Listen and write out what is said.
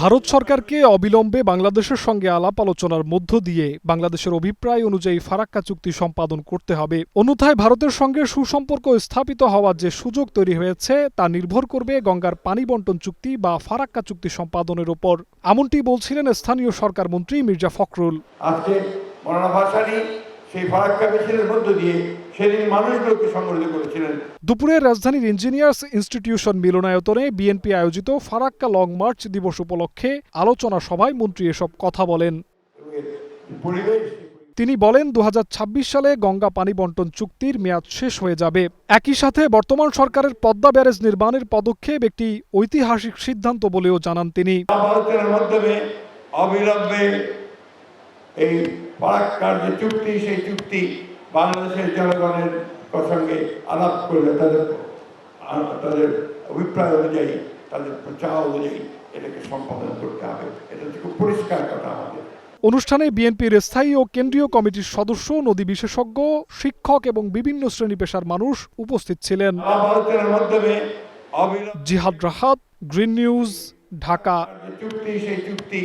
ভারত সরকারকে অবিলম্বে বাংলাদেশের সঙ্গে আলাপ আলোচনার মধ্য দিয়ে বাংলাদেশের অভিপ্রায় অনুযায়ী ফারাক্কা চুক্তি সম্পাদন করতে হবে। অন্যথায় ভারতের সঙ্গে সুসম্পর্ক স্থাপিত হওয়ার যে সুযোগ তৈরি হয়েছে তা নির্ভর করবে গঙ্গার পানি বণ্টন চুক্তি বা ফারাক্কা চুক্তি সম্পাদনের উপর। এমনটি বলছিলেন স্থানীয় সরকার মন্ত্রী মির্জা ফখরুল। আজকে মৌলানা ভাসানী সেই ফারাক্কা মিছিলের মধ্য দিয়ে সেদিন মানুষগুলোকে সংগঠিত করেছিলেন। দুপুরে রাজধানীর ইঞ্জিনিয়ার্স ইনস্টিটিউশন মিলনায়তনে বিএনপি আয়োজিত ফারাক্কা লং মার্চ দিবস উপলক্ষে আলোচনা সভায় মন্ত্রী এসব কথা বলেন। তিনি বলেন ২০২৬ সালে গঙ্গা পানি বণ্টন চুক্তির মেয়াদ শেষ হয়ে যাবে। একই সাথে বর্তমান সরকারের পদ্মা ব্যারেজ নির্মাণের পদক্ষেপ একটি ঐতিহাসিক সিদ্ধান্ত বলেও জানান তিনি। ভারতের মাধ্যমে অবিলম্বে এই ফারাক্কার যে চুক্তি সেই চুক্তি বাংলাদেশের জনগণের সঙ্গে আলাপ করলে তাদের অভিপ্রায় অনুযায়ী তাদের চাওয়া অনুযায়ী এটাকে সম্পাদন করতে হবে। এটা খুব পরিষ্কার কথা আমাদের। অনুষ্ঠানে বিএনপির স্থায়ী ও কেন্দ্রীয় কমিটির সদস্য, নদী বিশেষজ্ঞ, শিক্ষক এবং বিভিন্ন শ্রেণী পেশার মানুষ উপস্থিত ছিলেন। ভারতের মাধ্যমে জিহাদ রাহাত, গ্রিন নিউজ, ঢাকা। চুক্তি সেই চুক্তি